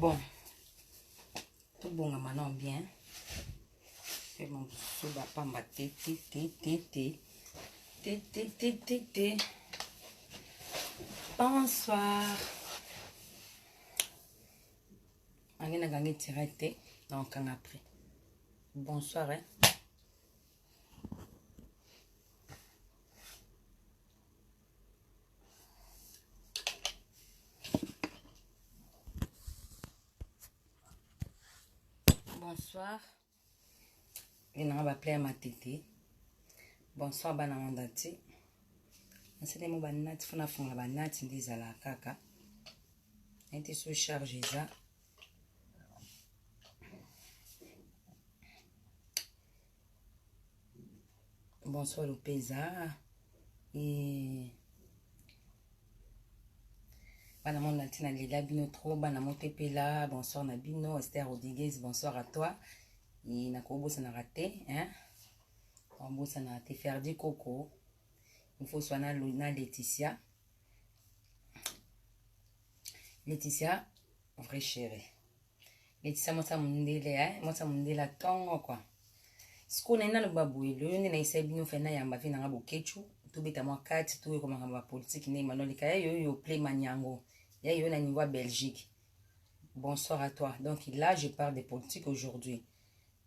Bon, tout bon maintenant bien. C'est mon souba pas ma té. Bonsoir. On est gagné direct donc on a pris. Bonsoir hein. Bonsoir. Et on va appeler ma tété. Bonsoir bana mandati. C'est mon banati fona fonga banati ndizala kaka. Enti sous charger ça. Bonsoir le paysan. Et Banamon Latina Lila Bino trop, Banamon Tepela, bonsoir Nabino, Esther Rodriguez, bonsoir à toi. Et Nakobo ça n'a raté, hein? Kombo ça n'a raté, Ferdi Coco. Il faut soigner Luna Laetitia. Laetitia, vrai chérie. Laetitia, moi ça m'ondele, hein? Moi ça m'ondele tongo quoi. Ce qu'on a dans le baboué, le on a essayé de faire na yamba fina ngabo kechu. Tout bêta moi 4 tout comme ngamba politique né manoli kaya yo play maniango. Ya yo na niveau Belgique. Bonsoir à toi. Donc là je parle de politique aujourd'hui.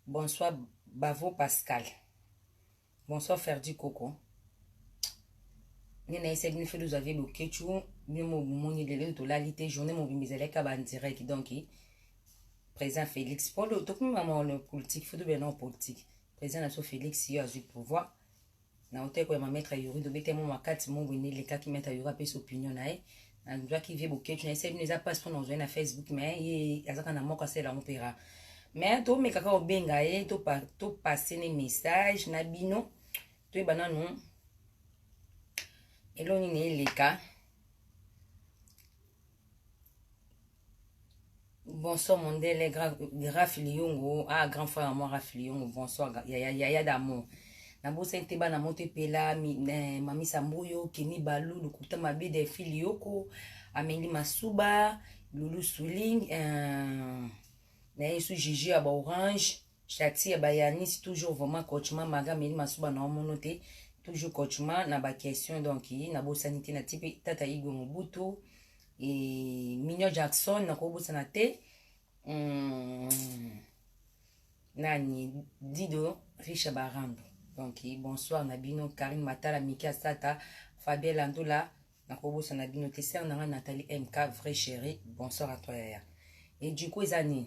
Bonsoir Bavo Pascal. Bonsoir Ferdi Coco. Ni na essayé de faire vous avez le kechu, ni mo moni de to la lité journée mo bimisele ka ban direct donc président Félix pour le tout maman le politique faut de bien en politique. Président Nassau Félix y a eu pouvoir. Na hotel ko ma maître yuri do bete mo makati mo wini les cas qui mettent à yura pes opinion nae na doit qui vie boké tu essaie nous a pas sur dans na Facebook mais y azaka na moko c'est la opéra mais to me kaka obenga e to passer les messages na bino to e bana non eloni ne les cas. Bonsoir mon délai Graf Liongo ah grand frère moi Graf Liongo bonsoir ya d'amour. Na bosa nteba na moto pela mami Samboyo Keni Balu lukuta mabe de filioko Amélie Masuba Lulu Souling na yesu Gigi aba Orange Chati aba Yanis toujours vraiment coachman maga Amélie Masuba na monote toujours coachman na ba question donc na bosa nité na type tata Igo Mobutu et Mignon Jackson na ko bosa na te nani Dido Richa Barambo. Donc, bonsoir Nabino, Karine Matala, Mika Sata, Fabien Landola, Nakobo Nabino, Tesser, Nara, Nathalie MK, vrai chéri, bonsoir à toi. Et du coup, Zani,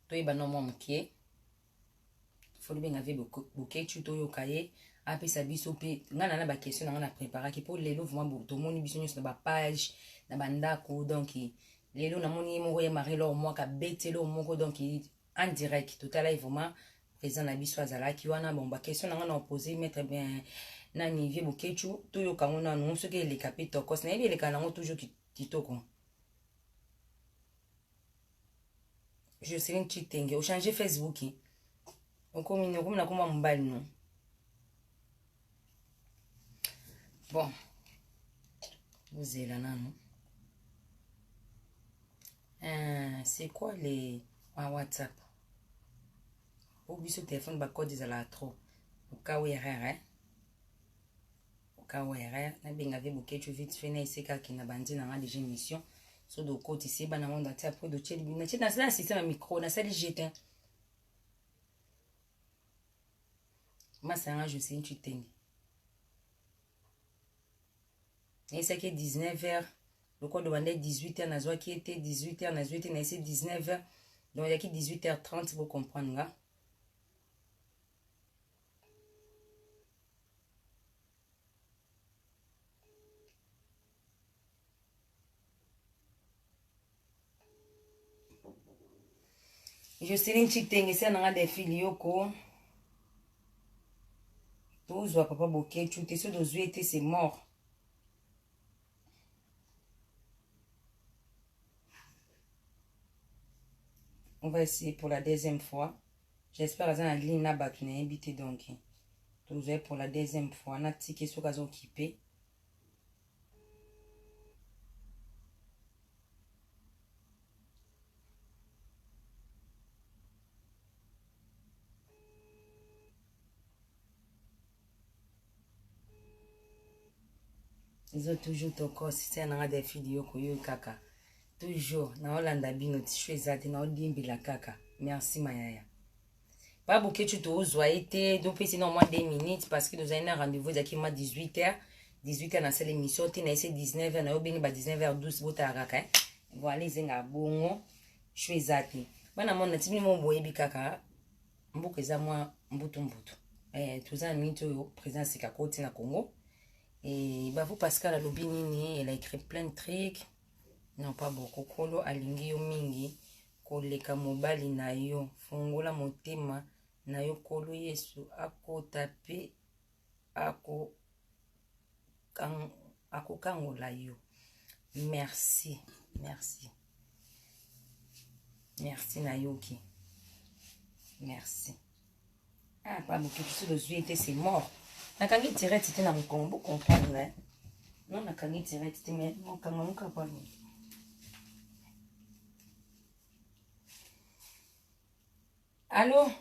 toi, il y a un homme qui est, il faut bien avoir bouquet, tu t'as eu au cahier, après ça, bisopé, on a une question, on a préparé, qui pour les lots, vraiment, tout le monde, bisognos, dans la page, dans la bandako, donc, les lots, on a mon mari, là, au moins, qu'à bêter, là, au moins, donc, en direct, tout à l'heure, vraiment, président na biso azala ki wana bon ba question na ngana opposer mettre bien na nivier bokechu to yo kangona no ce que les capitaux cos na les kanango toujours kitoko je sais une petite tenge au changer Facebook on comme na kuma mbali non bon vous êtes là non c'est quoi les WhatsApp au biso téléphone ba code ils ala trop au cas où erreur au cas où erreur na benga ve bouquet tu vite fait na iseka ki na bandi na déjà émission so de côté ici bana monde ati après de tcheli bina tcheli na ça système micro na ça jeter ma ça je sais une tuting et c'est que 19h le code de 18h na zo qui était 18h na 18h na c'est 19h donc il y a qui 18h30 pour comprendre là. Je sais une petite thing, c'est un des filioko. Tous ou papa bouquet, tu t'es sûr de zouété, c'est mort. On va essayer pour la deuxième fois. J'espère que la ligne n'a pas invité donc. Tous pour la deuxième fois. On a ticket sur gazon occupé. Ils ont toujours toko. C'est un des vidéos que kaka. Toujours. Na Hollanda bino tishu ezate na odimbi la kaka. Merci Mayaya. Pas beaucoup tu t'oses été donc c'est non moins 2 minutes parce que nous avons un rendez-vous à 18h. 18h dans cette émission, tu n'as essayé 19h, na obéni ba 19h12 botaraka. Voilà zenga bongo. Je suis zati. Bana mona timi mo boyebi kaka. Mbuko za moi mbutu. Tous un minute présence ka côté na Congo. Et bah vous Pascal alobi nini, elle a écrit plein de trucs. Non pas beaucoup kolo alingi yo mingi. Koleka mobali na yo fungola motema na yo kolo Yesu akota pe akokangola yo. Merci na yoki. Merci. Ah pas beaucoup tout le jour était c'est mort. Nakangi direct c'était na mkongo comprendre hein. Non nakangi direct c'était mais mon kango pas. Allô?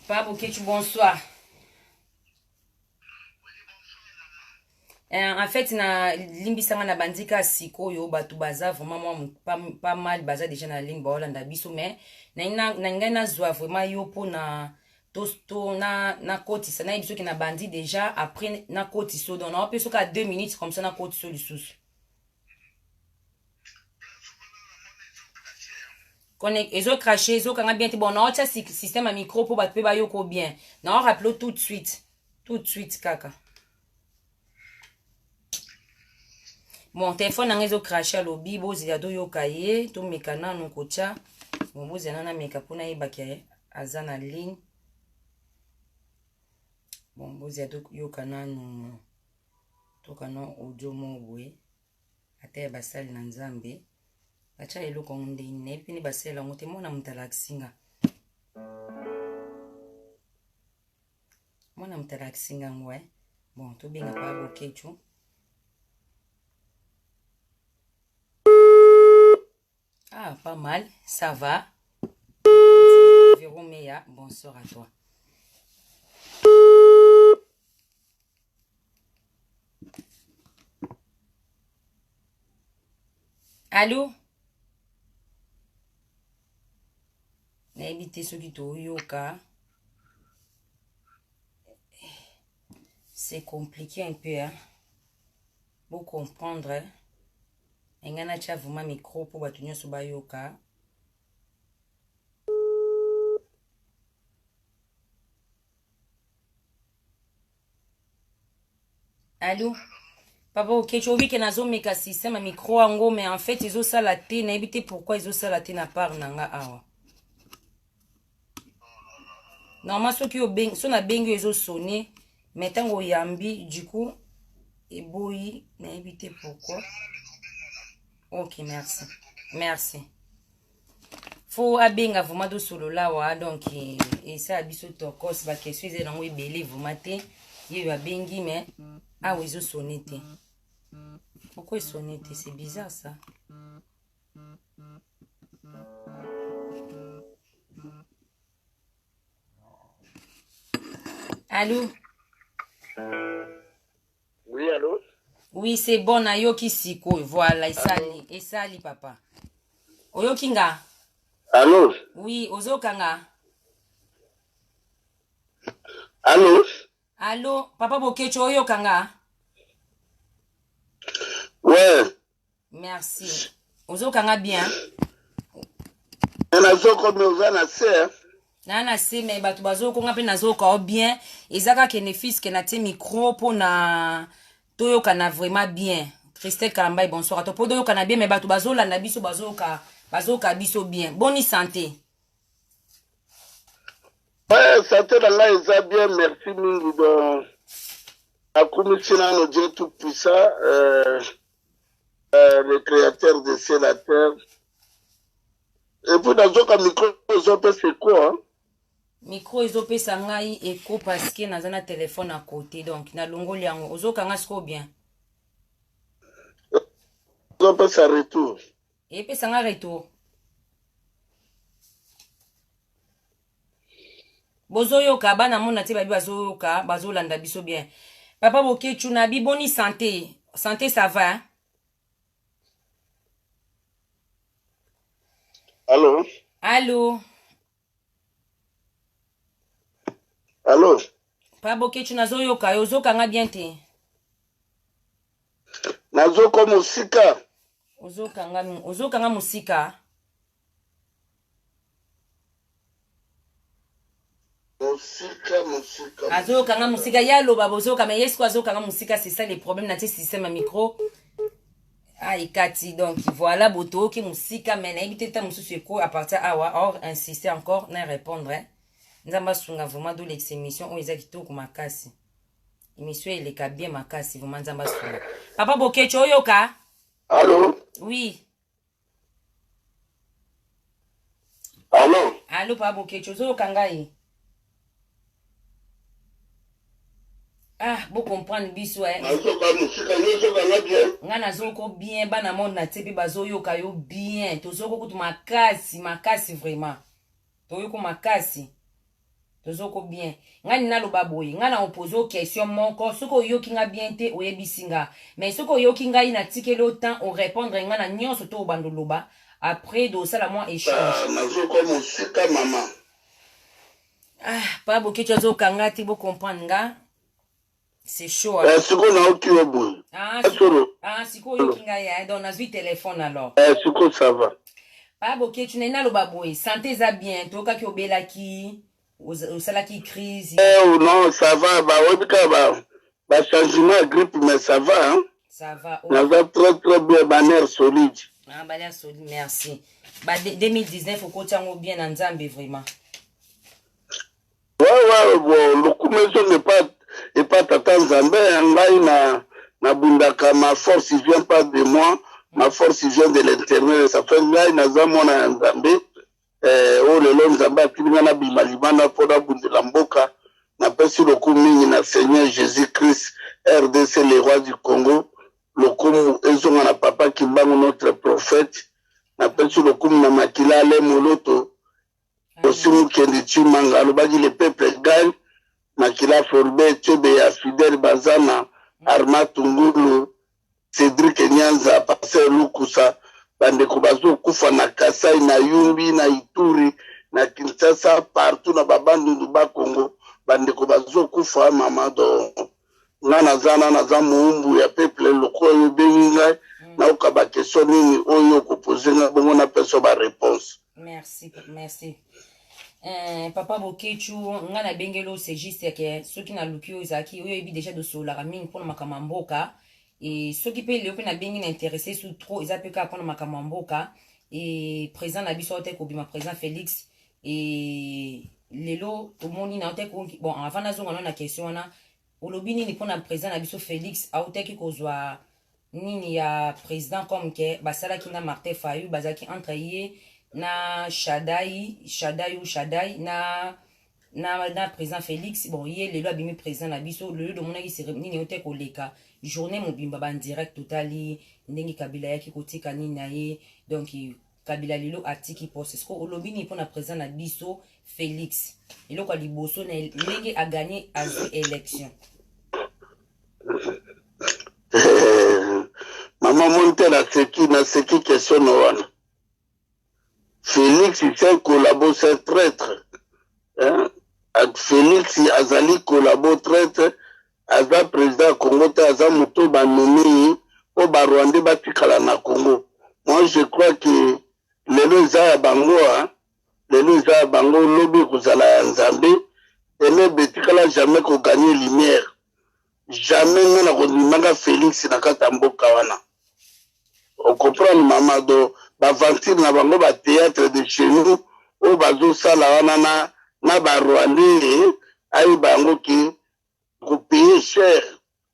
Papa Boketu, bonsoir. En fait, na limbisanga na bandika siko yo batu baza vraiment pas mal baza déjà na ligne Hollanda biso mais na ngana zwa vraiment yo po na to na koti ça na biso ki na bandi déjà après na koti so donc on peut so ka 2 minutes comme ça na koti so lisusu. Ils ont craché, ils ont quand bien bon, on a système à micro pour battre ba yoko bien. Non, rappelons tout de suite, kaka. Bon, téléphone n'a pas craché à l'obi, bo ziado yo kaye, tout mekana no kocha. Bon, bo ziana na meka pona ibaki azana ligne. Bon, bo ziado yo kana no to kana audio mo boy. Ate basali na nzambe. Acha eloko ndine pini basela ngote mona mutalakisinga. Mona mutalakisinga ngwe. Bon, to binga pa Boketu. Ah, pas mal, ça va. Véroméa, bonsoir à toi. Allô? N'habitez ceux qui t'ont yoka. C'est compliqué un peu, hein. Pour comprendre, hein. Engana cha vraiment micro pour batunyo soba yoka. Allô? Papa, ok, tu as vu que nazo meka système à micro ango, mais en fait, ils ont ça la té, n'habitez pourquoi ils ont ça la té na part nanga awa. Normalement, ceux qui ont beng, ceux na bengu ils ont sonné, mais tant qu'on yambi, du coup, et boy, n'habitez pourquoi. Ok, merci. Merci. Faut abenga vraiment do solo la wa, donc, et ça abiso tokos, ba question, ils ont belé, vous maté, il y a bengi, mais, ah oui, ils ont sonné. Pourquoi ils sonnaient? C'est bizarre ça. Allô? Oui, allô? Oui, c'est bon, Nayoki Siko. Voilà, et sali, papa. Oyokinga? Allô? Oui, Ozokanga? Allô? Allô? Papa Boketu, Oyokanga? Ouais. Merci. Ozokanga bien? Nazoko mezana se. Nana se me batu bazoko ngape nazoka o bien. Ezaka kene fils ke na te micro po na toyoka na vraiment bien. Christelle Kalambai, bonsoir. To po doyoka na bien me batu bazola na biso bazoka biso bien. Bonne santé. Ouais, santé dans là eza bien, merci mingi donc. Akumisina no Dieu tout puissant, le créateur de ciel et la terre. Et puis nazoka micro zope c'est quoi? Hein? Micro ezopesa ngai eko parce que naza na téléphone à côté donc na longoli yango ozokanga siko bien. Zopesa retour. Epesa nga retour. Bozoyoka, bana mona te babi bazoyoka, bazolanda biso bien. Papa Bokechu nabi boni santé. Santé ça va, hein? Allô? Allô? Allô? Papa Bokechu nazoyoka, yozoka nga bien te. Nazoko musika. Ozoka nga musika. Musika. Azoka nga musika yalo babozoka mais yesko azoka nga musika, c'est ça les problèmes na te système à micro. Ah ikati donc voilà boto ki musika mais na ebité ta mususu ko à partir awa or insister encore na répondre hein. Nzamba sunga vraiment do l'ex émission o ezaki to ko makasi. Émission il est bien makasi vraiment nzamba sunga. Papa Bokecho yoka? Allô? Oui. Allô? Allô Papa Bokecho zoka ngai? Ah, vous comprenez biso hein. Nga nazoko bien bana monde na tepe bazoyoka yo bien. Tozoko kutu makasi vraiment. Toyoko makasi. Tozoko bien. Nga nina loba boye. Nga na opozo question moko. Soko yoki nga bien te oyebisinga. Mais soko yoki nga ina tikeli autant o répondre nga na nyonso to bando loba. Après do sala moi échange. Nazoko musika maman. Ah, pas boke chozo kanga ti bo comprendre nga. C'est chaud. Siko na oki obu. Siko yoki nga ya. Donc na zui téléphone alors. Siko ça va. Pas boke tu na loba boye. Santé za bien. Toka ki obela ki osala ki crise. Non, ça va ba obika ba changement grippe mais ça va hein. Ça va. Ça va très bien banner solide. Ah banner solide merci. Ba 2019 au côté en bien en Nzambe vraiment. Ouais bon le commencement n'est pas tata Nzambe ngai na bundaka ma force vient pas de moi, ma force vient de l'Éternel. Ça fait ngai na zamona Nzambe o lelo Nzambe akilina na bimalibana pona bundela mboka na pesi lokumu mingi na Seigneur Jésus-Christ RDC le roi du Congo lokumu ezonga na papa Kimbangu notre prophète na pesi lokumu na makila ale moloto osimu kendi chimanga alobaki le peuple gagne makila forbe tebe ya fidèle bazana Arma Tungulu Cédric Nyanza Pasteur Lukusa bandeko bazokufa na Kasai na Yumbi na Ituri na Kinshasa partout na babandu ba Congo bandeko bazokufa mama do ngana zana na za muumbu ya peuple lokoyo benga na ukaba question nini oyo ko poser na bongo na peso ba réponse. Merci. Papa Bokechu ngana bengelo c'est juste que ceux qui na lukio zaki oyo ebi déjà de sola mingi pour makamamboka et ceux qui peut le na bengi na intéressé sous trop ils appellent pour makamamboka et présent na biso te ko bima présent Félix et lelo to moni na te ko bon avant na zonga na question na olobi nini pona présent na biso Félix auteki kozwa nini ya président comme que basala ki na Martin Fayou bazaki entre ye na Shadai na président Félix bon ye lelo abimi président na biso lelo de mona ki cérémonie nini auteki koleka journée mobimba ban direct totali ndenge Kabila yaki kotika nini na ye donc Kabila lelo atiki poste est-ce que olobi ni pona président na biso Félix lelo kwa liboso na ndenge a gagné à élection. Maman monte na seki question no wana Félix c'est collabo c'est traître hein Félix azali collabo traître aza président Congo te aza moto banomi o ba Rwanda batikala na Congo. Moi je crois que lelo eza ya bango lelo eza ya bango lobi kozala ya Nzambe ele betikala jamais ko gagner lumière jamais ngana ko nimanga Félix na kata mboka wana on comprend mama do ba ventir na bango ba théâtre de chez nous o bazo sala wana na ba Rwanda ai bango ki ko payer cher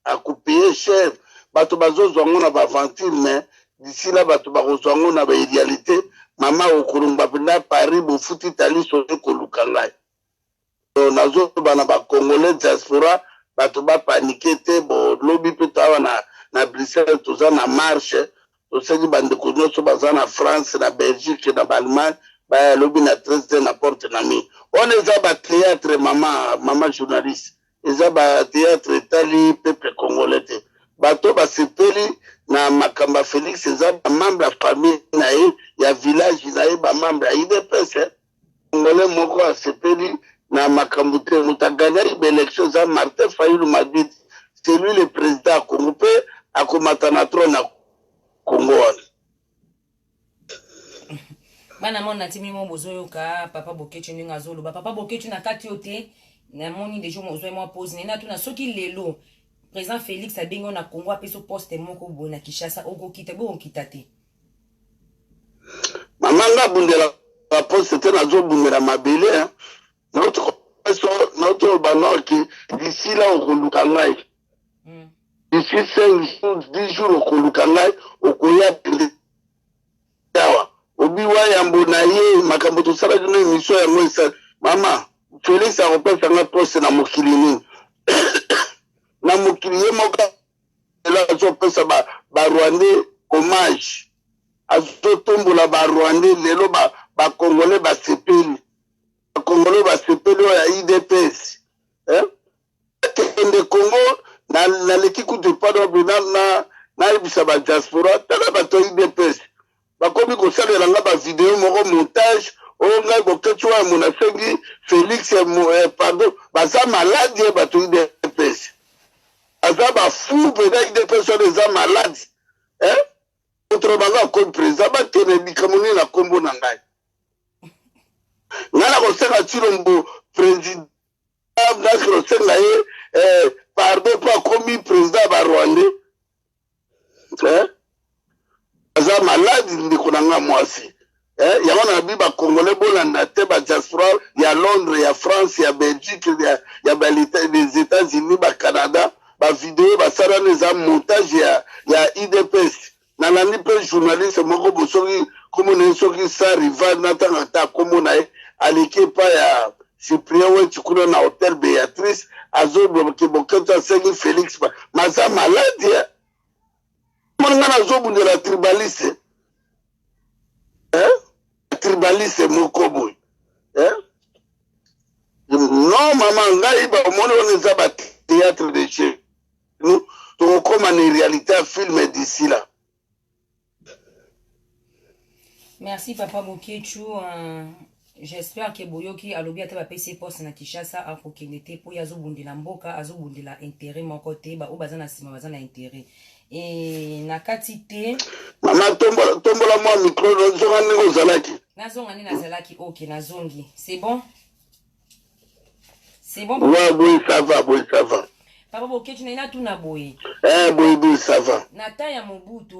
à payer cher bato bazo zongo na ba ventir mais d'ici là bato ba zongo na ba idéalité mama okurumba pina Paris bo futi tali so ko lukangai to nazo bana ba congolais diaspora bato ba paniquer te bo lobby peta na Bruxelles toza na marche to seki bande ko nyonso baza na France na Belgique na Allemagne ba lobi na 13 na porte na mi on eza ba théâtre mama journaliste eza ba théâtre tali peuple congolais te bato basepeli na makamba Félix eza ba membre ya famille na ye ya village na ye ba membre ya IDPS congolais moko asepeli na makambo te moto aganyaki baélection eza Martin Fayulu Mabidi c'est lui le président ya Congo mpe akomata na trône na Congo wana bana mona timi mo bozoyoka papa Boketu ndinga zoloba papa Boketu na kati yote na moni déjà mozoe mo pose nena tuna soki lelo président Félix abengo na Congo apeso poste moko boye na Kinshasa okokita bo okita te mama nga bundela poste te nazobundela mabele notre banoki d'ici là okoluka ngai d'ici 5 jours 10 jours okoluka ngai okoya pende tawa obiwa yambo na ye makambo tosalaki no émission yango esa mama Félix akopesa nga poste na mokili nini na mokili ye moka ela azopesa barwandais hommage azotombola barwandais lelo bakongolais basepeli bakongolais basepeli oyo ya IDPS kende Congo naleki kutu panobi nayebisa badiaspora tala bato ya IDPS bakomi kosalela nga bavideo moko montage oyo ngai Boketu oyo monasengi Félix pardon baza maladi ye bato IDPS aza bafu mpena IDPS oyo eza maladi contre banga akomi président batene likambo nini na kombo na ngai ngai nakosenga Tshilombo président ngaki kosenga ye pardon mpo akomi président ya barwandais aza maladi ndeko na nga mwasi yango na bi bakongolais bolanda te badiaspora ya Londres ya France ya Belgique ya les États-Unis bacanada bavideo basalana eza montage ya IDPS nalandi mpe journaliste moko bosoki komo na ye soki sa rival natanga ta komo na ye aleki epa ya Cyprien weti kuna na hotel Béatrice azoboke Boketu asengi Félix maza maladi nga nazobundela tribaliste tribaliste moko boye non mama ngai bamoni wana eza bathéâtre de chez nous tokokoma na réalité ya film d'ici là. Merci papa Boketu j'espère que boyoki alobi ata bapesi poste na Kinshasa akokende te po azobundela mboka azobundela intérêt moko te ba o baza na nsima baza na intérêt na kati te mama tombola mwa micro nazonga ndenge ozalaki nazonga nini nazalaki ok nazongi c'est bon ouais oui ça va papa Boketu na tuna boye oui ça va na ta ya Mobutu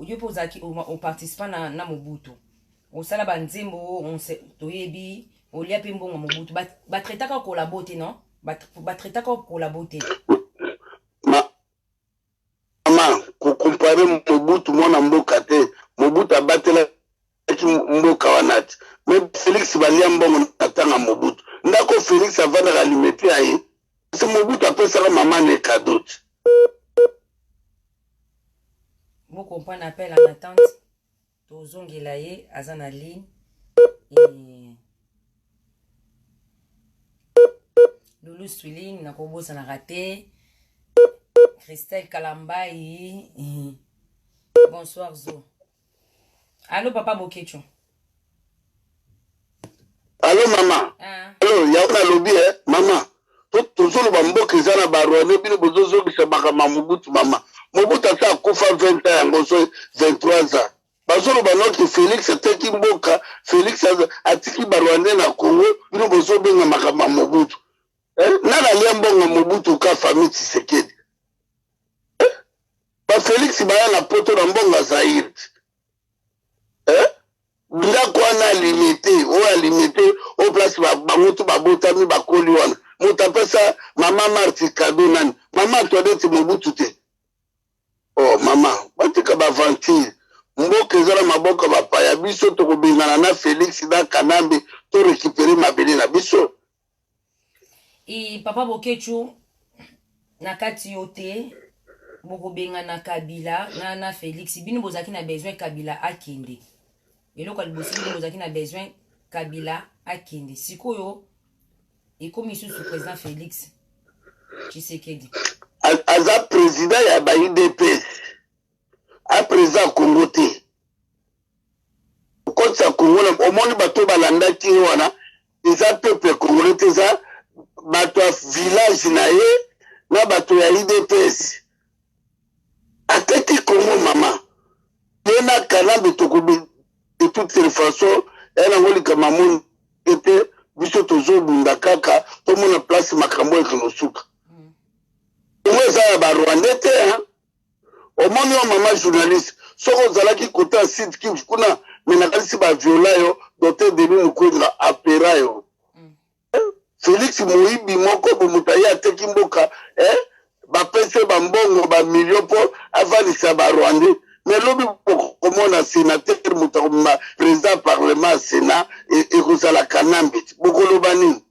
yo po zaki o participa na Mobutu osala banzembo toyebi olia pe mbongo Mobutu batretaka kolabo te non batretaka kolabo te mama kokompare Mobutu mwana mboka te Mobutu abatelaki mboka wana te me Félix balia mbongo na tanga Mobutu ndako Félix avandaka alimete ya ye se Mobutu apesaka mama ne cadeau te vous comprenez appel en attente tozongela ye aza na ligne Lulu Swiling nakobosanaka te Christelle Kalambai bonsoir Zo allo papa Boketu allo mama allo yaona lobi mama tozoloba mboka eza na barwandais bino bozozongisa makambo Mobutu mama Mobutu ata akufa 20 ans yango so 23 ans bazoloba noki Félix ateki mboka Félix atiki barwandais na Congo bino bozobenga makambo Mobutu nana alia mbongo Mobutu ka famille Tshisekedi ba Félix baya na poto na mbongo Zaire ndako wana alimete oyo alimete o place bango babotami bakoli wana moto apesa mama Marti kado nani mama Antoinette Mobutu te oh mama batika baventure mboka ezala maboka bapaya biso tokobengana na Félix na Kanambe to récupérer mabele na biso papa Boketu na kati yote bokobengana Kabila na Félix bino bozaki na besoin Kabila akende eloko alibosi bino bozalaki na besoin Kabila akende sikoyo ekomi sous président Félix Tshisekedi aza président ya ba UDPS a président Congo te okotisa Congo na omoni bato balandaki wana eza peuple congolais te eza bato ya village na ye na bato ya UDPS ateki Congo mama ye na Kanambe tokobi de toutes les façons yango likama moni ete biso tozobunda kaka tomona place makambo ekinosuka Congo eza ya barwandais te omoni yo mama journaliste soko ozalaki kota ya site kivu kuna menakalisi baviola yo docteur Denis Mukwege apera yo Félix moyibi moko bomutu aye ateki mboka bapese bambongo bamilio mpo avalisa barwandais mais lobi bokomona sénateur moto akomema président parlement ya sénat ekozala Kanambe bokoloba nini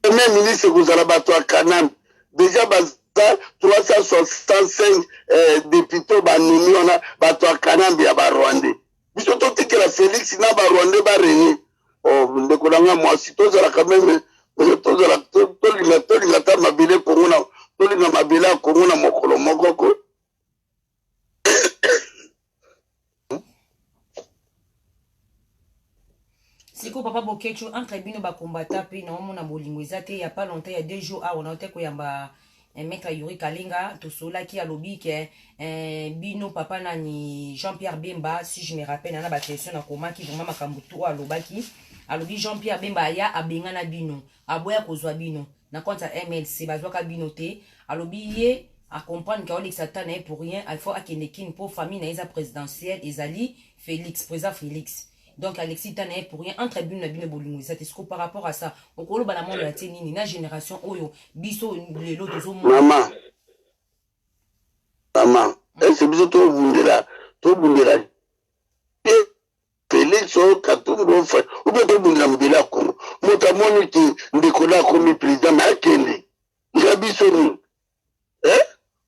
premier ministre ekozala bato ya Kanambe déjà baza 365 députés banomi wana bato ya Kanambe ya barwandais biso totikela Félix na barwandais barene ndeko nanga mwasi tozalaka meme tolinga ta mabele Kongo na tolinga mabele ya Kongo na mokolo moko ko siko papa Bokecho entre bino bakombata pe na omona bolingo eza te ya pas longtemps ya 2 jours awa na te koyamba maître Yuri Kalinga tosolaki alobi ke bino papa nani Jean-Pierre Bemba si je me rappelle na ba question na komaki vraiment makambo to alobaki alobi Jean-Pierre Bemba ya abengana bino aboya kozwa bino na compte MLC bazwaka bino te alobi ye à comprendre que Alex Satan est pour rien il faut akende kin pour famille na isa présidentielle ezali Félix président Félix donc Alexis Tana est pour rien entre bino na bino bolingo ça te par rapport à ça okolo bana monde ya tenini na génération oyo biso lelo tozo mama est-ce biso to bundela Félix o Katumbo fa ou bien to bundela mbela Kongo moto moni ki ndekola comme président na kende ya biso ni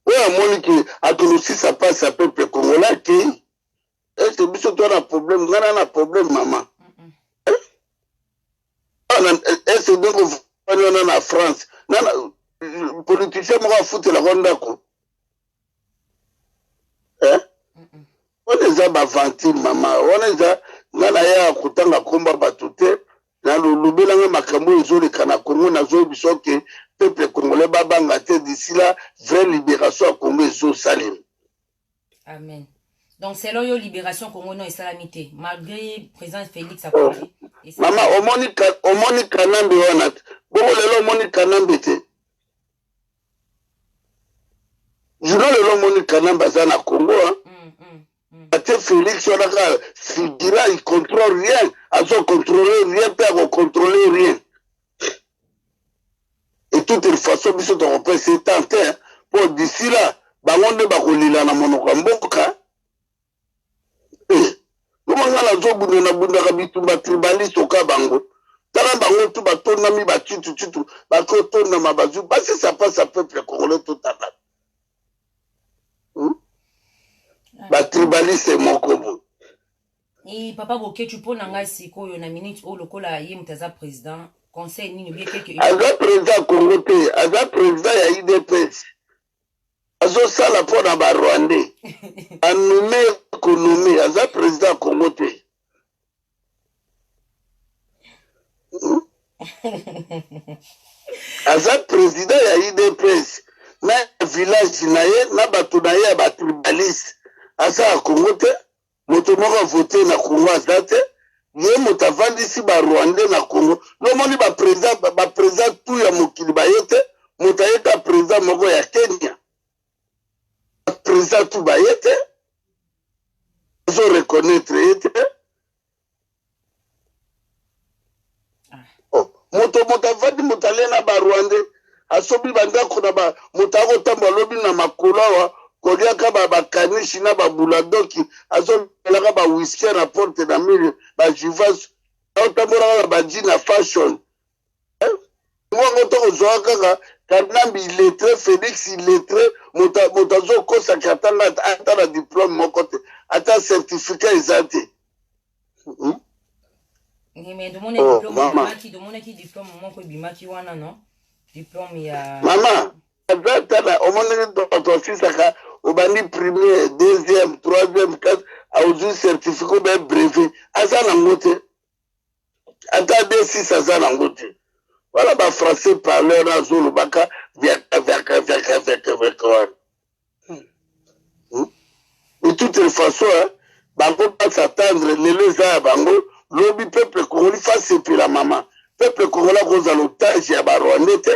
ouais moni ki atulusi ça passe à peuple congolais ki est-ce que biso to na problème ngana na problème mama est-ce que donc on na France nana politicien mo foutre la ronda ko on eza ba ventile mama on eza ngana ya kutanga komba batute na lubelanga makambo ezoleka na Congo na zo biso ke peuple congolais babanga te d'ici là vraie libération à Congo ezo salim amen. Donc, c'est là où libération Congo non islamité. Malgré président Félix à côté. Maman, omoni Kanambe wana. Boko lelo omoni Kanambe te. Juno lelo omoni Kanambe aza na Congo. Ate Félix wana ka figura, il contrôle rien. Azo contrôler rien, peut contrôler rien. Et toutes les façons, biso to repère c'est tenté. Pour d'ici là, bangonde bakolila na monoko mboka. Ngala zobu na bunda bitumba tribaliste okabango tala bango tu batona mi batitu bakotona mabazu parce que ça passe à peuple congolais tout à l'heure ba tribaliste moko et papa Bokecho po nanga sikoyo na minute o lokola ye mutaza président conseil nini bien quelque aza président Congo te aza président ya UDPS azo sala po na ba Rwandais anome économie aza président Congo te aza président ya UDPS na village na ye na bato na ye ya batribaliste aza ya Congo te moto moko vote na Congo aza te ye moto avandisi ba Rwandais na Congo nomoni ba président tout ya mokili baye te moto ayeta président moko ya Kenya président tout baye te ozo reconnaître ye te moto avandi moto ale na ba Rwandais asobi bandako na ba moto akotambola lobi na makolo awa koliaka bakanishi na babuladoki azobelaka ba whisky na porte na mire bajivas aotambolaka na baji na fashion ngongo tokozwaka kaka Kanambe illettré Félix illettré moto azokosaka atanga ata na diplôme moko te ata certificat ezate. Mais demande diplôme diplôme moko bimaki wana non diplôme ya mama azatala omoni to sisaka obandi premier deuxième troisième quatre auzwi certificat be brevet aza nango te ata D6 aza nango te wala ba français parleur azolobaka viaka wana de toute façon bango pas s'attendre lelo eza ya bango lobi peuple congolais face epela mama peuple congolais kozala otage ya barwandais te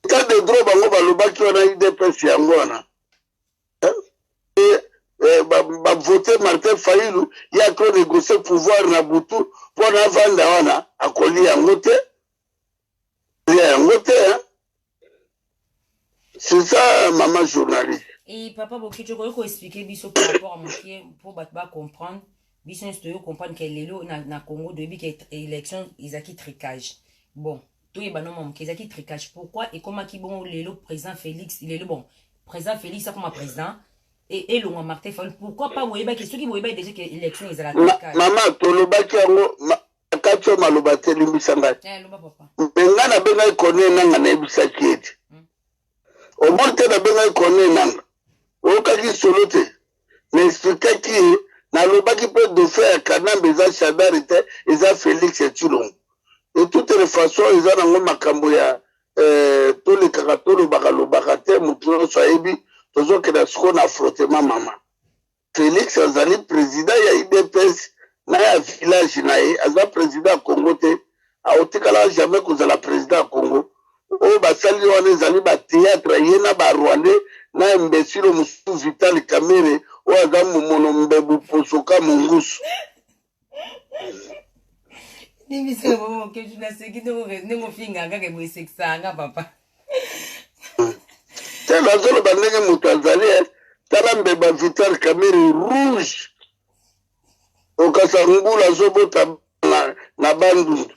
cas de droit bango balobaki wana UDPS yango wana bavote Martin Fayulu ye ako négocier pouvoir na butu mpo na vanda wana akoli yango te c'est ça maman journaliste. Et papa Bokicho ko expliquer biso par rapport à mon pied pour battre comprendre biso nsto comprendre que lelo na Congo depuis que élection izaki tricage bon tout est banon mon izaki tricage pourquoi et comment qui bon lelo président Félix il est le bon président Félix ça comme président et le Martin Fayulu pourquoi pas voyez que ceux qui voyez déjà que élection ils la tricage maman tolobaki yango katio malobate limbisanga loba papa benga na benga ikone nanga na ebisaki ete au moins te na benga ikone nanga okaki solo te na expliquaki nalobaki mpe dauphin ya kanambe eza Shadari te eza Félix Tshilongo de toutes les façons eza nango makambo ya tolekaka tolobaka te motu nyonso ayebi tozokenda sikoyo na frottement mama Félix azali président ya UDPS na ya village na ye aza président ya Congo te aotikala jamais kozala président ya Congo oyo basali wana ezali batéâtre ye na barwandais na imbécile mosusu Vital Kamerhe oyo aza momono mbebu posoka mongusu te nazoloba ndenge moto azali tala mbeba Vital Kamerhe rouge okasa ngulu azobota na bandundu.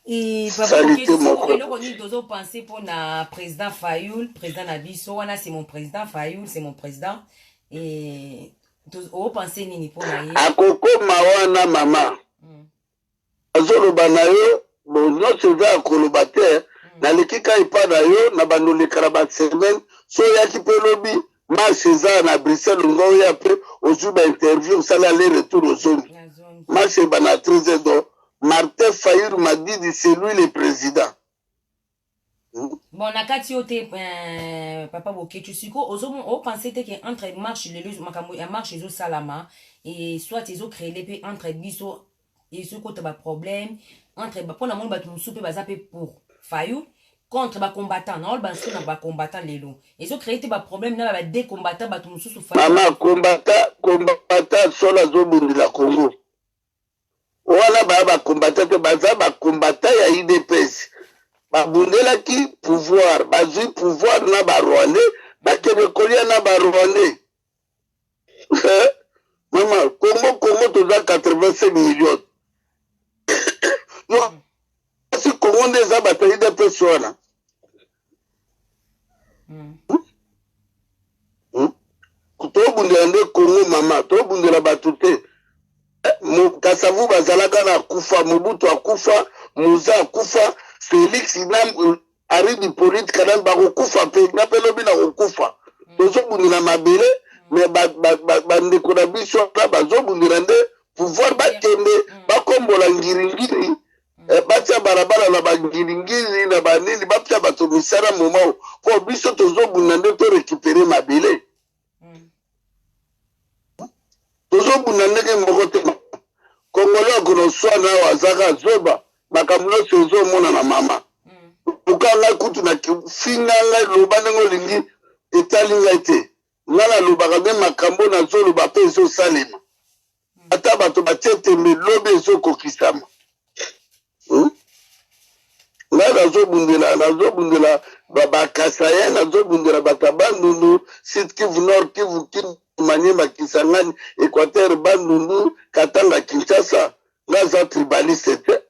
Et papa eloko nini tozo penser pour na président Fayulu président na biso wana c'est mon président Fayulu c'est mon président et tozo penser nini pour na ye akokoma wana mama azoloba na yo bon nyonso eza akoloba te naleki ka epa na yo na bandolekala basemaine so oyaki mpe lobi marche eza na Bruxelles ngo oya mpe ozwi bainterview osali aller retour ozongi marche ebana 13 do Martin Fayulu m'a dit c'est lui le président. Bon, nakati yote papa Bokicho siko ozomo o penser que entre marche les makambo ya marche ezo salama et soit ezo créer les entre biso et ce côté ba problème entre ba pona mon ba musu pe bazape pour Fayulu contre ba combattant non ba sona ba combattant lelo ezo créer te ba problème na ba deux combattants ba musu Fayulu mama combattant sola zo bundila Congo wana bakombattant te baza bakombattant ya UDPS babundelaki pouvoir bazwi pouvoir na barwandais bakende kolia na barwandais mama Congo toza 85 millions si Congo nde eza bato ya UDPS wana tobundela nde Congo mama tobundela bato te Kasavu bazalaka na kufa Mobutu akufa Muza akufa Félix Aridi Polite kana bakokufa pe na pelobi na kokufa tozobundela mabele mais bandeko na biso na bazobundela nde pouvoir bakende bakombola ngiringiri batia barabara na bangiringiri na banini batia bato misala moma po biso tozobundela nde to récupérer mabele tozobundela ndenge moko te Congolais kono swana wazaka zoba makambo nyonso ezomona na mama okanga kutu na finga ngai loba ndenge olingi etali ngai te nga nalobaka nde makambo nazoloba mpe ezosalema ata bato batie tembe lobi ezokokisama ngai nazobundela bakasaye nazobundela bato ya bandundu Sud Kivu Nord Kivu Maniema Kisangani Équateur Bandundu Katanga Kinshasa ngaza tribaliste te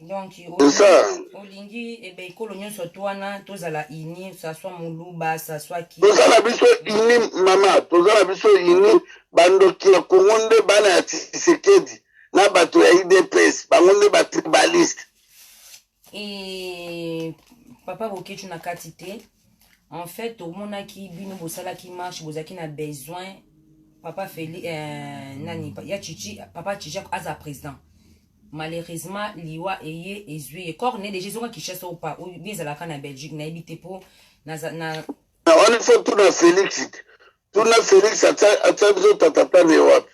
Donc, C'est ça. olingi, et ben, colonion soit toi, tous la ini, ça soit Moulouba, ça soit qui. Toza na biso ini mama, toza na biso ini bandoki ya Kongonde bana ya Tshisekedi na bato ya IDPS, bangonde ba tribaliste. Et papa Boketu na katite. En fait, au monde qui bino bosala qui marche, bozaki na besoin papa Feli nani ya Chichi, papa Chichi as président. Malheureusement, liwa eye ezui corps né déjà zonga qui chasse ou pas ou bien la na Belgique na habité pour na On faut tout na Félix. Tout na Félix ata biso tatata ne wapi.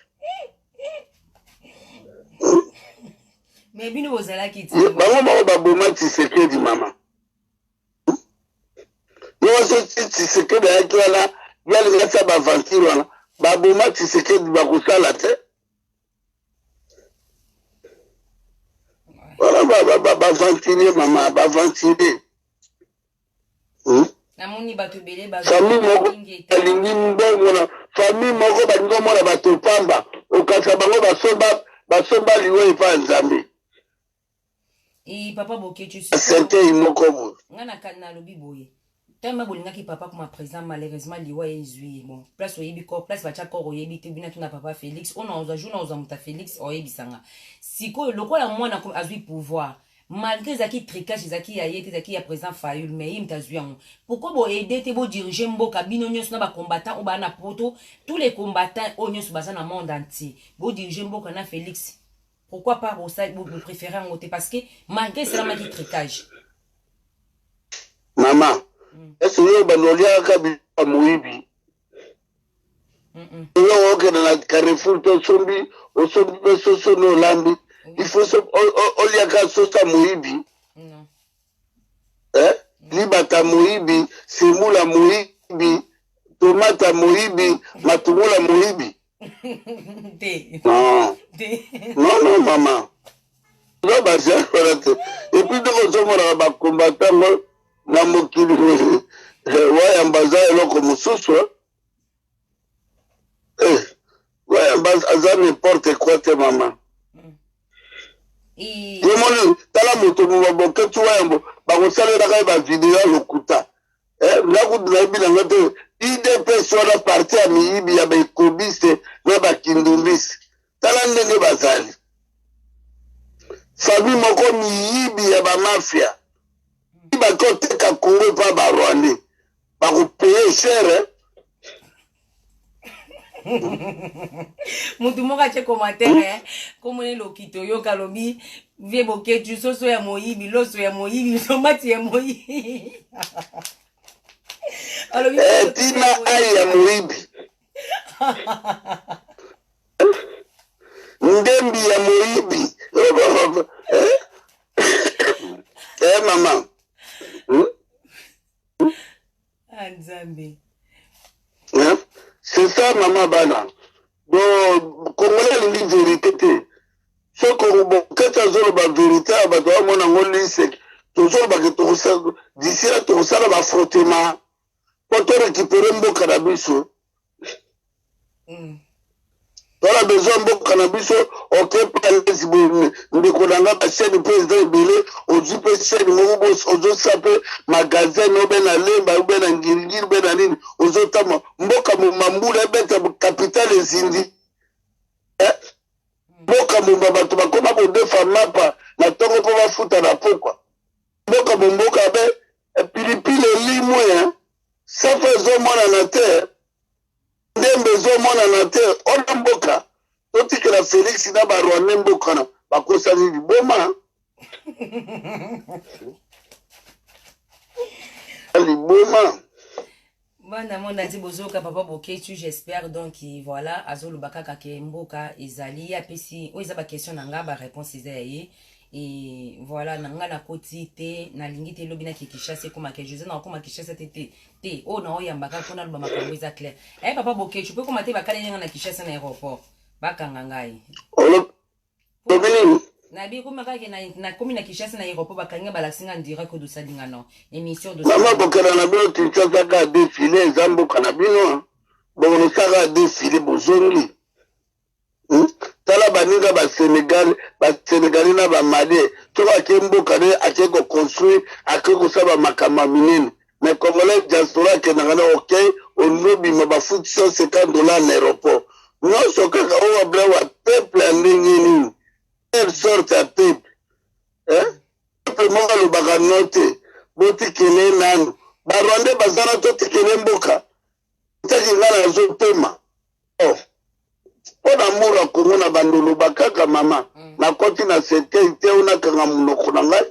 Mais bino bozala qui ti. Bango ba boma Tshisekedi mama. Yo so Tshisekedi akala yali ngasa ba aventure wana. Ba boma Tshisekedi ba kusala te. Voilà, ba ventiler mama, ba ventiler. Namoni bato belé ba famille moko alingi mbongo na famille moko balingo mona bato pamba okasa bango basomba liwe epa nzambe. Et papa Boketu tu c'était moko bo. Ngana kana lobi boye. Tellement bolingaki papa comme président malheureusement liwa ezui bon place oyebi ko place bacha ko oyebi te bina tuna papa Félix on a jour on muta Félix oyebi sanga siko lokola mwana comme azui pouvoir malgré zaki tricage zaki ya yete zaki ya président Fayul mais il mtazui yango pourquoi bo aider te bo diriger mboka bino nyonso na ba combattant ou ba na poto tous les combattants o nyonso baza na monde entier bo diriger mboka na Félix pourquoi pas vous préférez en côté parce que malgré cela ma tricage maman est-ce que banolia kabi muibi yo okena na Carrefour to sombi o sombi so no lambi il faut so olia ka so sa muibi non libata muibi simula muibi tomata muibi matungula muibi non maman non bah c'est et puis donc on va combattre na mokili wayamba za eloko mosusu wayamba aza n'importe quoi te mama yomoni tala moto Boketu wayambo bakosalelaka ye bavideo ya lokuta nakutu nayebi nango te IDPS wana parti ya miyibi ya baekobiste na bakindumbisi tala ndenge bazali famille moko miyibi ya bamafia bakoteka Congo pa barwande bakopeye cher mutu moko atie commentaire komone lokito yoka lobi vie Boketu soso ya moyibi loso ya moyibi tomati ya moyibi tina ai ya moyibi ndembi ya moyibi mama c'est ça maman bana bon Congolais alingi vérité te soko Boketu azoloba vérité ya bato bamona ngo lise tozolobake d'ici là tokosala bafrottema po torécupere mboka na biso tola besoin mboka na biso okepa lesi ndeko na nga bachaine président ebele ozwi mpe chaine moko ozosa mpe magazin obe na lemba obe na ngiringiri obe na nini ozotama mboka momambula ebeta capitale ezindi mboka momba bato bakoma kodefa mapa na ntongo mpo bafuta na pokwa mboka momboka be pilipili elimwe safa ezomonana te ndembe ezomonana te ona mboka totikela Félix na barwande mboka na bakosani liboma liboma bana monde dit bozoka papa Boketu j'espère donc voilà azolobaka kaka mboka ezali ya pesi o eza ba question na nga ba réponse ezali et voilà nanga na koti te na lingi te lobi na Kinshasa comme que José na comme Kinshasa te o na oyambaka pona loba makambo eza clair papa Boketu pe comme te bakale na Kinshasa na aéroport bakanga ngai nabi kuma kake na komi na Kinshasa na aéroport bakanga balasinga ndira ko dosalinga non émission de mama bokela na bino Kinshasa ka défilé zamboka na bino bono saka défilé bozongi tala lokola baninga basénégalais na bamalien soko ake mboka nde ake koconstruire ake kosala makambo minene mais congolais diaspora akendaka na okei olobima bafuti $150 na aéroport nyonso kaka oyo babla wa peuple ya ndenge nini quelle sorte ya peuple peuple moko alobaka no te botikele nanu barwandais baza na totikele mboka etaki ngai nazopema mpo na mura ya kongo na bandolo bakaka mama nakoti na sekei te oyo nakanga monoko na ngai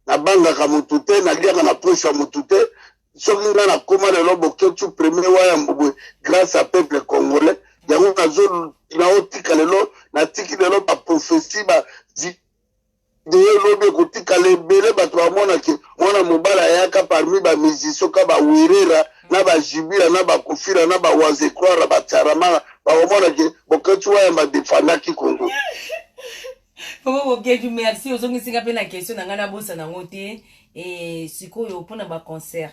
nabangaka motu te naliaka na posa motu te soki ngai nakóma lelo boketu premier waya mbobwe grâce à peuple congolais yango naotika lelo natiki lelo baprofesi video elobi ekotikala ebele bato bamonaki mwana mobala ayaka parmi bamusicien ka bawirera na bajibira na bakofira na bawazekroire batiaramara bakomonaki boketu waya badefandaki kongo Papa Boketu, merci. Ozongisinga pe na question na ngana bosa nango te. Et sikoyo mpona ba concert,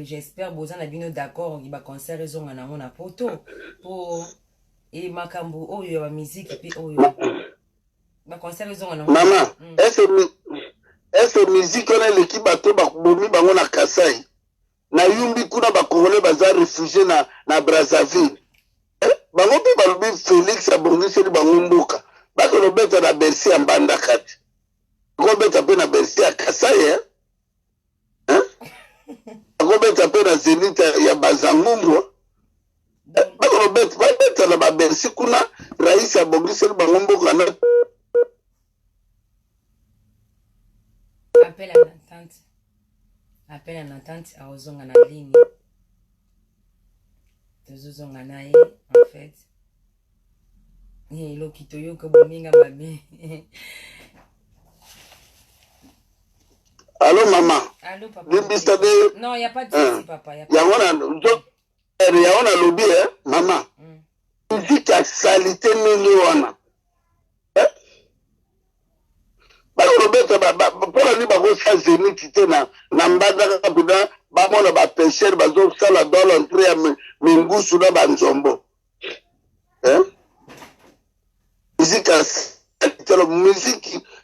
j'espère boza na bino d'accord ba concert ezonga nango na poto po et makambo oyo ba musique pe oyo ba concert ezonga nango. Maman, est-ce musique on a l'équipe bato ba bomi bango na Kasai. Na yumbi kuna ba congolais baza réfugié na Brazzaville. Bango pe balobi Félix abongisi bango mboka. Bako lobeta na Bercy ya mbanda kati. Robeta pe na Bercy ya Kasai Robeta pe na Zenith ya Bazangumbwa. Bako lobeta na Bercy kuna rais ya bongisi bango mboka na appel à l'entente à ozonga na ligne. Tozozonga na ye en fait. Lo kitoyo ko bominga babe. Allô maman. Allô papa. Non, il y a pas de souci papa, y a on a lobby maman. Musique à salité nini wana. Balobeta pour ni bako sa Zénith te na mbanda ka bida ba mona ba pêcheur bazo sala dans l'entrée ya mingusu na banzombo. Musique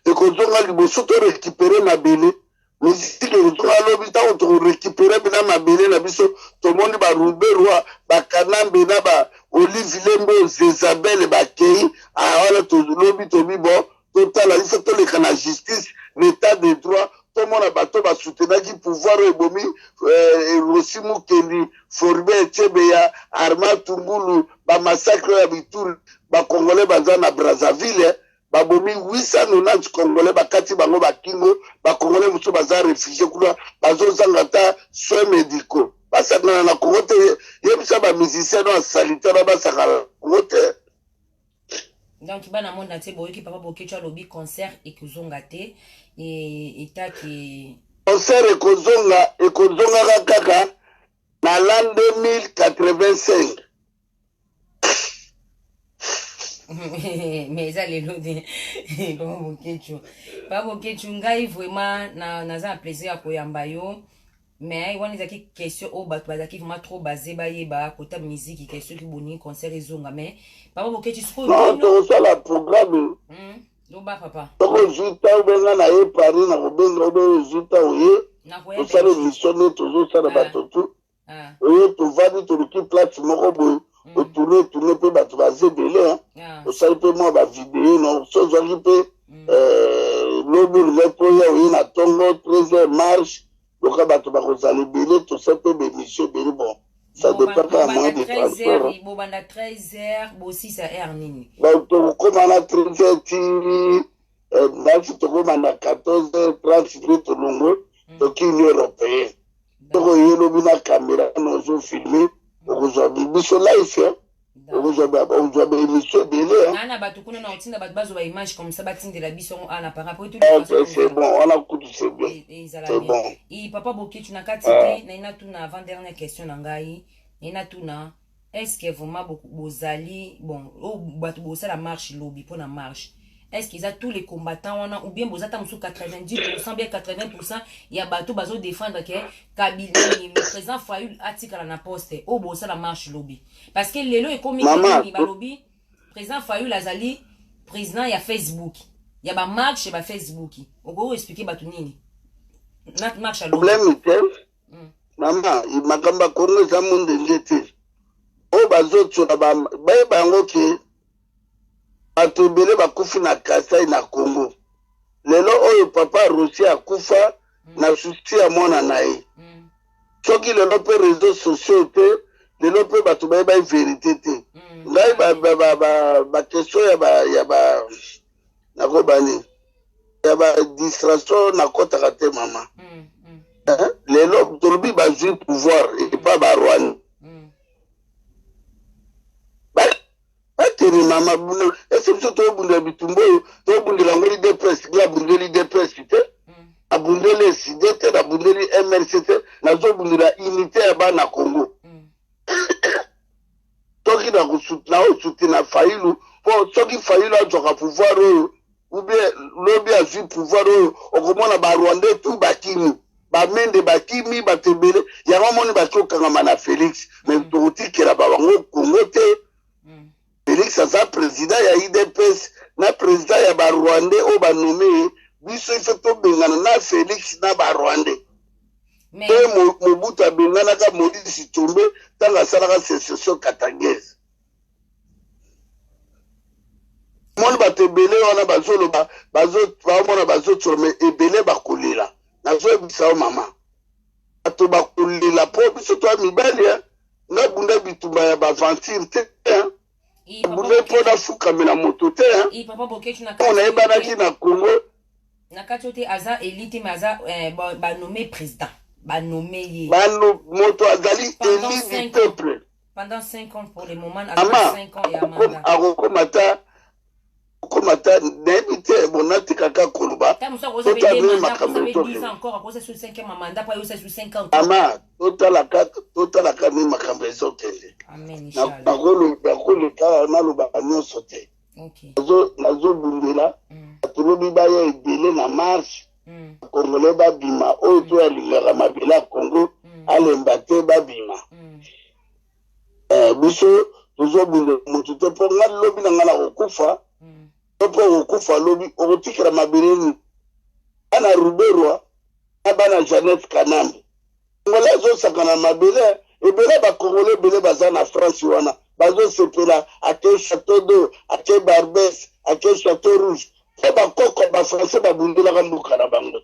ekozonga liboso to récupérer mabele musique ekozonga lobi ta to récupérer bina mabele na biso to moni ba Ruberwa ba Kanambe na ba Olive Lembo Isabelle ba Kei awala to lobi to bibo total il faut to le kana justice l'état de droit to mona bato ba soutenir qui pouvoir ebomi Rosimu Kendi Forbert Chebeya Armand Tungulu ba massacre ya Bituri ba congolais baza na Brazzaville babomi 890 congolais bakati bango bakingo ba congolais muso baza réfugié kuna bazozanga ta soins médicaux basakana na Congo te yebisa ba musicien no sanitaire basakana Congo te. Donc bana monde entier boyoki papa Boketu alobi concert ekozonga te et etaki concert ekozonga kaka na l'an 2085. Mais ça les lodes Papa Boketu ngai vraiment naza plaisir à koyamba yo mais wana ezaki question o bato bazaki vraiment trop basé bayeba kota musique question ki boni concert ezonga mais Papa Boketu siko non ça la programme loba papa toko juta benga na ye Paris na kobenga obe juta oye to sala mission to sala bato tout oye to vandi to ki plate moko boye tourner pe bato bazebele osali pe mwa bavideo no sozwaki pe lobi lulepo ya oye na ntongo 13h marche loka bato bakozala ebele tosali pe bemission ebele bon ça dépend ka moyen de transport bobanda 13h bo 6h nini tokokoma na 13h ti ndaki tokoma na 14h30 nde tolongo toki union européenne tokoye lobi na caméra nozofilme okozwa biso live okozwa baémission ebele na bato kuna na otinda bato bazwa baimage comme ça batindela biso ana par rapport c'est bon on a kutu c'est bien c'est bon et Papa Boketu na kati te na ina tuna avant dernière question na ngai na ina tuna est-ce que vraiment bozali bon bato bosala marche lobi pour na marche est-ce qu'ils ont tous les combattants ou bien vous êtes 90% bien 80% il y a bateau bazo défendre que Kabila le président Fayoul article à la poste au bossa la marche lobby parce que les lois est comme il lobby président Fayoul azali président ya Facebook. Ya ba marche ba Facebook. Oko expliquer ba tunini. Na marche alors. Problème est maman, il m'a kamba Congo za monde ngete. O bazoto na ba bango ke atobele bakufi na Kasai na Congo. Lelo oyo papa Russie akufa na susti ya mwana na ye. Soki lelo pe réseaux sociaux te, lelo pe bato ba vérité te. Ngai ba question ya ba nakobani. Ya ba distraction na kota te mama. Lelo tolobi ba jouer pouvoir et pas ba Rwanda. Tiri mama buna ese biso to bunda bitumbo to bundela ngoli de presse la bundeli de presse te abundele sidete na bundeli MRCT na zo bundela unité ya bana Congo toki na kusutna o sutina failu po toki failu ajoka pouvoir ou bien lobby a vu pouvoir okomona ba Rwanda tout bakimi ba mende bakimi batebele ya mamoni bakokanga mana Félix mais to tikela ba bango Congo te Félix aza président ya IDPS na président ya ba Rwandais o ba nommé biso ifo to bengana na Félix na ba Rwandais. Mais Mobutu abengana ka Moïse Tshitombe tanga salaka sécession katangese. Mon ba tebele wana bazolo ba bazo tsome ebele bakolela. Na zo bisa mama. Ato bakolela po biso to mibali nga bunda bitumba ya ba venture te. Bune poda fuka mena moto te on a ebanaki na Congo na kati aza élite mais aza ba nommé président ba nommé ye moto azali élu du peuple pendant 5 ans pour le moment aza 5 ans ya mandat akomata nayebi te bonati kaka koloba totalaka nde makambo ezokende nakoleka naloba nyonso te nazobundela atolobi baya ebele na marshe akongole babima oyo to alingaka mabele ya Congo alemba te babima biso tozobundela motu te mpo nga lobi na nga na kokufa po okufa lobi okotikela mabeleni ana Ruberwa na bana Jeannette Kanambe ngola ezosakana mabele ebele bakongole ebele baza na France wana bazosepela ake Château d'Eau ake Barbès ake Château Rouge po bakoko bafrançais babundelaka mboka na bango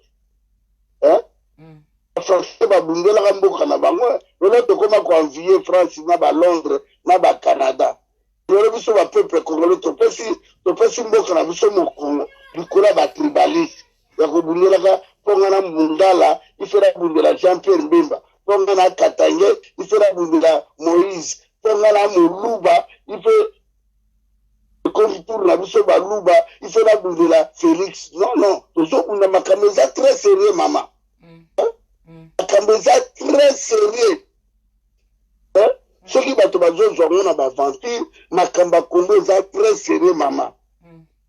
bafrançais babundelaka mboka na bango lelo tokoma koenvie France na baLondres na baCanada lelo biso bapeuple congolais topesi mboka na biso mokongo likolo ya batribaliste ya kobundelaka mponga na Mundala ifela bundela Jean-Pierre Mbemba mponga na Katange ifela bundela Moïse mponga na Moluba ife kontour na biso baluba ifela bundela Félix non tozobunda makambo eza très sérieux mama makambo eza très sérieux soki bato bazozwa ngo na baventure makambo ya Congo eza très sérieux mama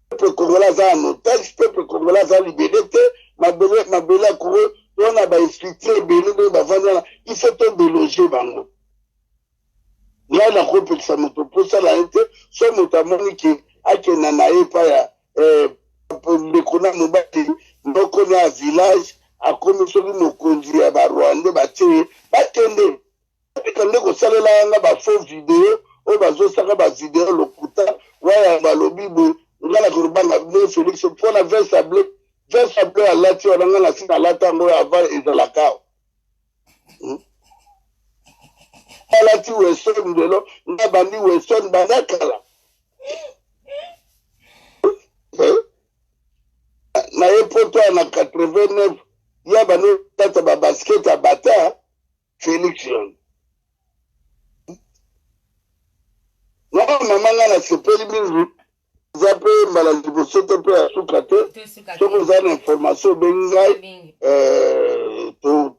peuple congolais aza en otage peuple congolais aza libéré te mabele ya Congo wana bainfiltre ebele nde bavandi wana il faut to déloger bango ngai nakopekisa moto mposala ye te so moto amoni ke akenda na ye epai ya ndeko na mobali moko na ya village akomi soki mokonzi ya barwande batie ye bakende kande kosalela yanga bafaux video oyo bazosaka bavideo lokuta waya balobi boye nga na kolobanga ne Félix mpona veste bleu alati wana nga na sina alati yango oyo avant ezalaka alati Weston lelo nga bandi Weston bandakala na ye poto na 89 ya bani tata babasket abata Félix yon mama nga na sepeli mingi eza mpe mbala liboso te mpe ya suka te soki oza na information obengi ngai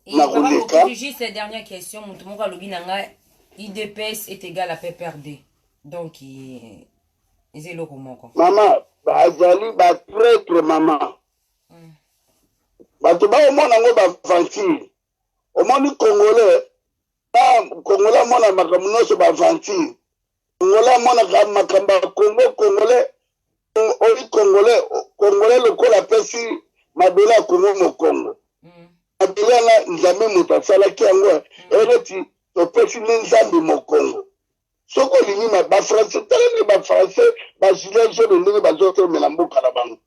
nakoleka. Juste dernière question moto moko alobi na ngai IDPS est égal à PPRD donc eza eloko moko mama bazali batraître mama bato baomona yango baventure omoni congolais amona makambo nyonso baventure Congola monaka makambo ya Congo congolais oyi congolais lokola pesi mabele ya kongo mokongo mabele wana nzambe moto asalaki yango neti topesi nde nzambe mokongo soki olingi bafrançais talani bafrançais bagilet jaune ndenge bazotomela mboka na bango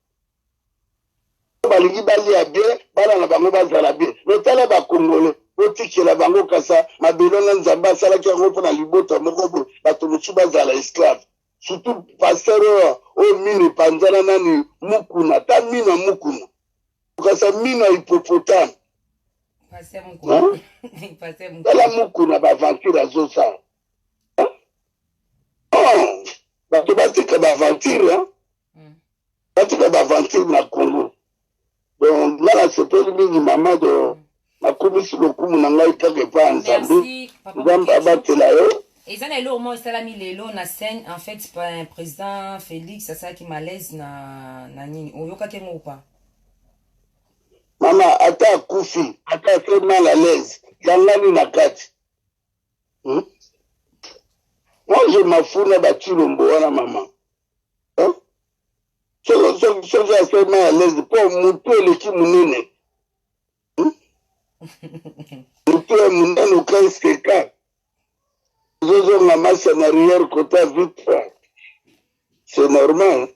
balingi balia bien bana na bango bazala bien notala bakongole otikela bango kasa mabele wana nzambe asalaki yango mpona libota moko boye bato mosusu bazala esclave surtout pasteur oyo mino epanzana nani mukuna ta mino ya mukuna kasa mino ya hippopotame tala mukuna baaventure azosala bato batika baaventure batika baaventure na congo donc nga nasepeli mingi mama do nakomisi lokumu na ngai kaka epa ya nzambe nzambe abatela yo eza na eloko moko esalami lelo na scène en fait président Félix asalaki malaise na nini oyokaki yango pa mama ata akufi ata ase mal à l'aise yangani na kati moi je mafuna batilombo wana mama soki ase mal à l'aise mpo motu eleki monene motu ya monene okaeseka zozonga masi en arrière côté vite c'est normal.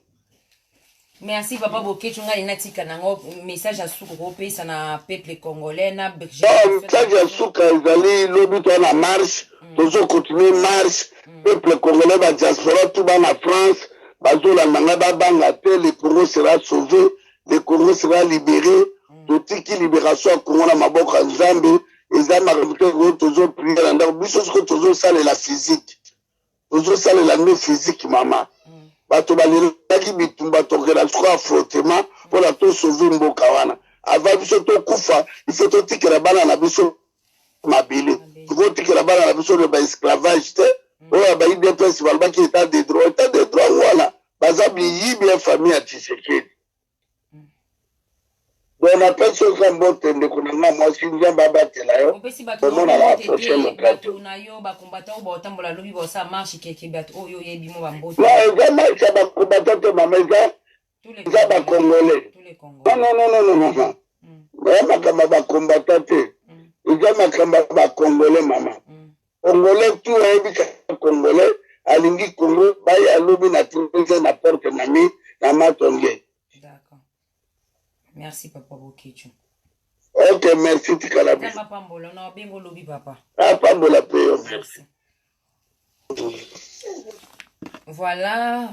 Merci papa Boketu ngai natika nango message ya suka kopesa na peuple congolais na message ya suka ezali lobi to na marche tozo continuer marche peuple congolais ba diaspora tout ba na France bazolanda ngai babanga te le Congo sera sauvé le Congo sera libéré totiki libération ya Congo na maboko ya Nzambe eza makambo te tozo prier na ndako biso siko tozosalela physique tozosalela nde physique mama bato balelaki bitumba tokela siko affrontement mpona tosauve mboka wana ava biso tokufa ifo totikela bana na biso mabele tokotikela bana na biso na baesclavage te oyo baidps balobaki état de droit wana baza biyibi ya famille ya Tshisekedi donc napesi oka mbote ndeko na nga mwasi nzambe abatela yo omona na prochaine occasion eza marche ya bakombata te mama eza bakongolais non eza makambo ya bakombata te eza makambo ya bakongolais mama congolais tu ayebi kaka congolais alingi congo baye alobi na teza na porte nami na matonge. Merci papa Boketu. Ok, merci tikala bi. Pambola na bengo lobi papa. Ah pambola peyo. Merci. Voilà.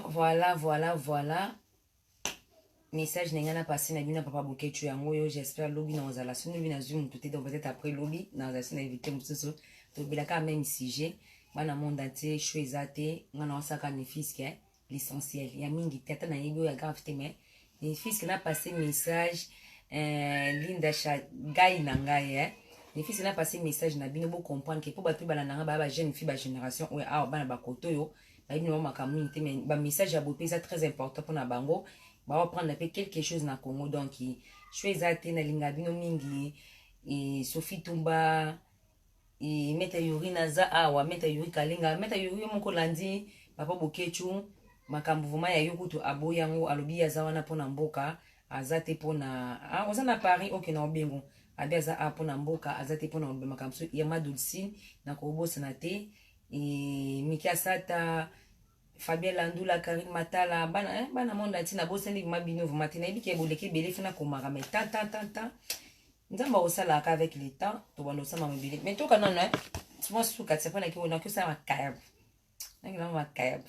Message n'engana passé na bina papa Boketu yango yo j'espère lobi na ozala sunu bina zoom tout donc peut-être après lobi na ozala na éviter mususu to bilaka même sujet bana monde entier choisate ngana osaka ne fiske l'essentiel ya mingi tata na yebo ya grave te mais les filles qui n'a passé message Linda Gai Nangaye les filles qui n'a passé message na bino bo comprendre que pour battre balananga ba jeune fille ba génération ouais ah bana ba koto yo ba bino makamu te mais ba message à bopé ça très important pour na bango ba va prendre un peu quelque chose na Congo donc choisate na linga bino mingi et Sophie Tumba et meta yuri naza awa meta yuri kalinga meta yuri moko landi papa Boketu makambo vuma ya yokutu abo yango alobi aza wana pona mboka azate pona oza na Paris oke na obengo abi aza pona mboka azate pona makambo ya madulsi na kobosa na te Miki Asata Fabien Landula Karim Matala bana monda tina bosani mabino vuma tina ebike boleke bele fina komaka mais ta nzamba osala ka avec le temps to bando sama mobile mais to kana na moi suka tsepana ki ona ko sa makayab nangina makayab